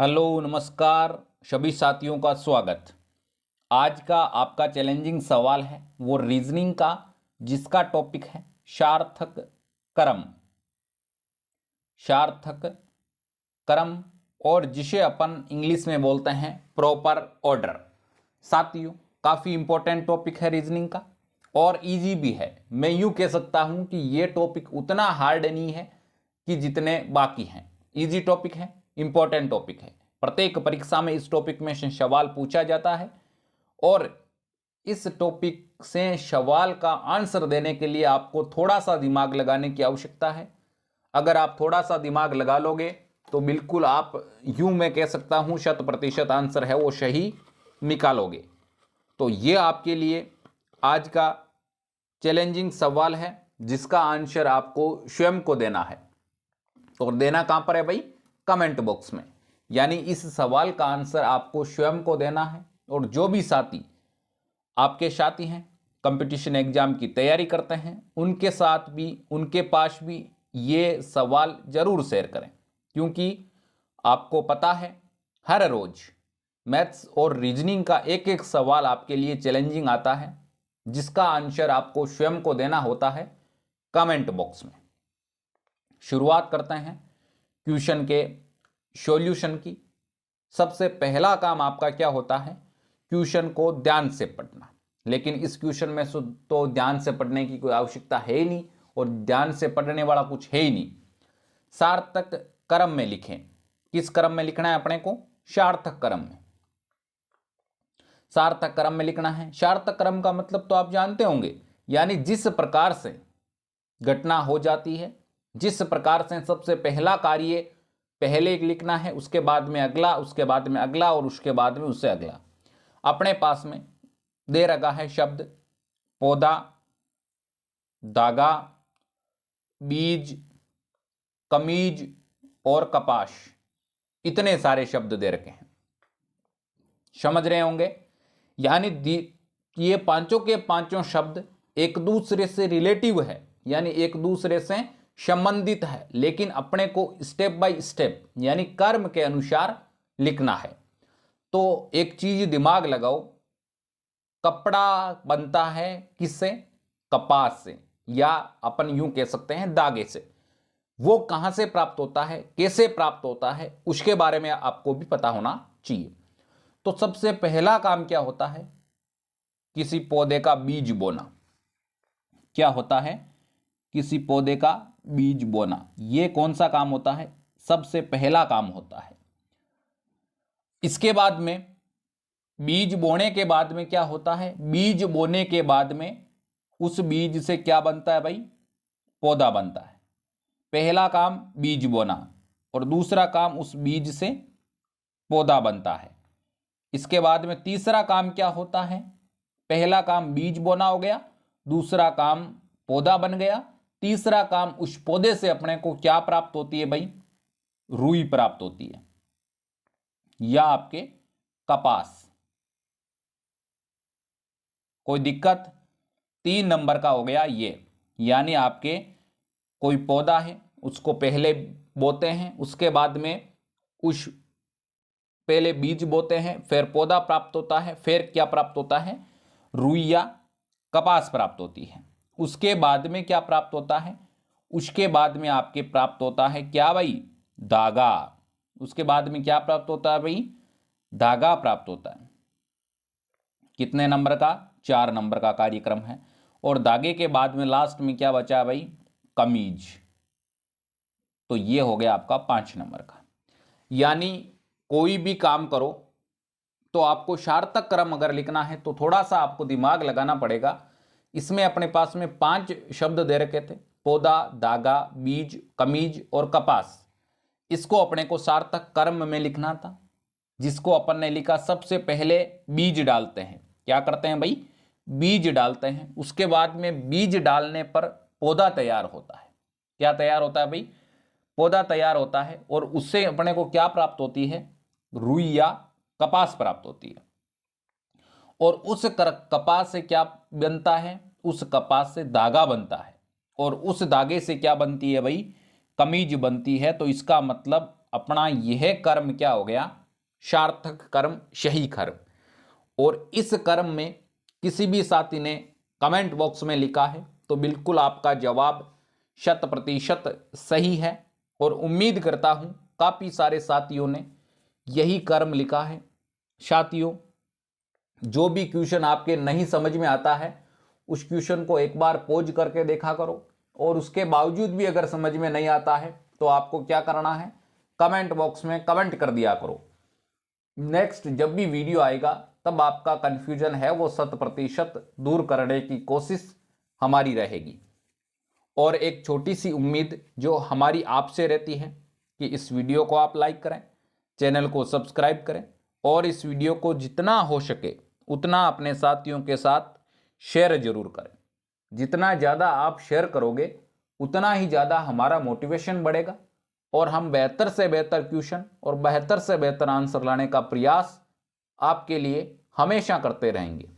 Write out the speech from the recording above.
Hello नमस्कार सभी साथियों का स्वागत। आज का आपका चैलेंजिंग सवाल है वो रीजनिंग का, जिसका टॉपिक है सार्थक क्रम। सार्थक क्रम और जिसे अपन इंग्लिश में बोलते हैं प्रॉपर ऑर्डर। साथियों, काफ़ी इंपॉर्टेंट टॉपिक है रीजनिंग का और इजी भी है। मैं यूँ कह सकता हूँ कि ये टॉपिक उतना हार्ड नहीं है कि जितने बाकी हैं। इजी टॉपिक है, इंपॉर्टेंट टॉपिक है। प्रत्येक परीक्षा में इस टॉपिक में से सवाल पूछा जाता है और इस टॉपिक से सवाल का आंसर देने के लिए आपको थोड़ा सा दिमाग लगाने की आवश्यकता है। अगर आप थोड़ा सा दिमाग लगा लोगे तो बिल्कुल आप यूं मैं कह सकता हूं 100% आंसर है वो सही निकालोगे। तो ये आपके लिए आज का चैलेंजिंग सवाल है जिसका आंसर आपको स्वयं को देना है। और देना कहां पर है भाई? कमेंट बॉक्स में। यानी इस सवाल का आंसर आपको स्वयं को देना है। और जो भी साथी आपके साथी हैं, कंपटीशन एग्जाम की तैयारी करते हैं, उनके साथ भी उनके पास भी ये सवाल जरूर शेयर करें, क्योंकि आपको पता है हर रोज मैथ्स और रीजनिंग का एक एक सवाल आपके लिए चैलेंजिंग आता है, जिसका आंसर आपको स्वयं को देना होता है कमेंट बॉक्स में। शुरुआत करते हैं क्वेश्चन के सॉल्यूशन की। सबसे पहला काम आपका क्या होता है? क्वेश्चन को ध्यान से पढ़ना। लेकिन इस क्वेश्चन में तो ध्यान से पढ़ने की कोई आवश्यकता है ही नहीं और ध्यान से पढ़ने वाला कुछ है ही नहीं। सार्थक क्रम में लिखें। किस क्रम में लिखना है अपने को? सार्थक क्रम में। सार्थक क्रम में लिखना है। सार्थक क्रम का मतलब तो आप जानते होंगे, यानी जिस प्रकार से घटना हो जाती है, जिस प्रकार से सबसे पहला कार्य पहले लिखना है, उसके बाद में अगला, उसके बाद में अगला और उसके बाद में उससे अगला। अपने पास में दे रखा है शब्द पौधा, धागा, बीज, कमीज और कपास। इतने सारे शब्द दे रखे हैं, समझ रहे होंगे। यानी ये पांचों के पांचों शब्द एक दूसरे से रिलेटिव है, यानी एक दूसरे से संबंधित है, लेकिन अपने को स्टेप बाय स्टेप यानी कर्म के अनुसार लिखना है। तो एक चीज दिमाग लगाओ, कपड़ा बनता है किससे? कपास से, या अपन यूं कह सकते हैं धागे से। वो कहां से प्राप्त होता है, कैसे प्राप्त होता है, उसके बारे में आपको भी पता होना चाहिए। तो सबसे पहला काम क्या होता है? किसी पौधे का बीज बोना। क्या होता है? किसी पौधे का बीज बोना। यह कौन सा काम होता है? सबसे पहला काम होता है। इसके बाद में बीज बोने के बाद में क्या होता है? बीज बोने के बाद में उस बीज से क्या बनता है भाई? पौधा बनता है। पहला काम बीज बोना और दूसरा काम उस बीज से पौधा बनता है। इसके बाद में तीसरा काम क्या होता है? पहला काम बीज बोना हो गया, दूसरा काम पौधा बन गया, तीसरा काम उस पौधे से अपने को क्या प्राप्त होती है भाई? रुई प्राप्त होती है, या आपके कपास। कोई दिक्कत? 3 नंबर का हो गया ये। यानी आपके कोई पौधा है, उसको पहले बोते हैं, उसके बाद में उस पहले बीज बोते हैं, फिर पौधा प्राप्त होता है, फिर क्या प्राप्त होता है? रुई या कपास प्राप्त होती है। उसके बाद में क्या प्राप्त होता है? उसके बाद में आपके प्राप्त होता है क्या भाई? धागा। उसके बाद में क्या प्राप्त होता है भाई? धागा प्राप्त होता है। कितने नंबर का? 4 नंबर का कार्यक्रम है। और धागे के बाद में लास्ट में क्या बचा भाई? कमीज। तो ये हो गया आपका 5 नंबर का। यानी कोई भी काम करो तो आपको सार्थक क्रम अगर लिखना है तो थोड़ा सा आपको दिमाग लगाना पड़ेगा। इसमें अपने पास में 5 शब्द दे रखे थे, पौधा, धागा, बीज, कमीज और कपास। इसको अपने को सार्थक क्रम में लिखना था, जिसको अपन ने लिखा सबसे पहले बीज डालते हैं। क्या करते हैं भाई? बीज डालते हैं। उसके बाद में बीज डालने पर पौधा तैयार होता है। क्या तैयार होता है भाई? पौधा तैयार होता है। और उससे अपने को क्या प्राप्त होती है? रुई या कपास प्राप्त होती है। और उस कपास से क्या बनता है? उस कपास से धागा बनता है। और उस धागे से क्या बनती है भाई? कमीज बनती है। तो इसका मतलब अपना यह कर्म क्या हो गया, सार्थक कर्म, सही कर्म। और इस कर्म में किसी भी साथी ने कमेंट बॉक्स में लिखा है तो बिल्कुल आपका जवाब 100% सही है। और उम्मीद करता हूं काफ़ी सारे साथियों ने यही कर्म लिखा है। साथियों, जो भी क्वेश्चन आपके नहीं समझ में आता है उस क्वेश्चन को एक बार पॉज करके देखा करो, और उसके बावजूद भी अगर समझ में नहीं आता है तो आपको क्या करना है, कमेंट बॉक्स में कमेंट कर दिया करो। नेक्स्ट जब भी वीडियो आएगा तब आपका कन्फ्यूजन है वो 100% दूर करने की कोशिश हमारी रहेगी। और एक छोटी सी उम्मीद जो हमारी आपसे रहती है कि इस वीडियो को आप लाइक करें, चैनल को सब्सक्राइब करें, और इस वीडियो को जितना हो सके उतना अपने साथियों के साथ शेयर जरूर करें। जितना ज़्यादा आप शेयर करोगे उतना ही ज़्यादा हमारा मोटिवेशन बढ़ेगा और हम बेहतर से बेहतर क्वेश्चन और बेहतर से बेहतर आंसर लाने का प्रयास आपके लिए हमेशा करते रहेंगे।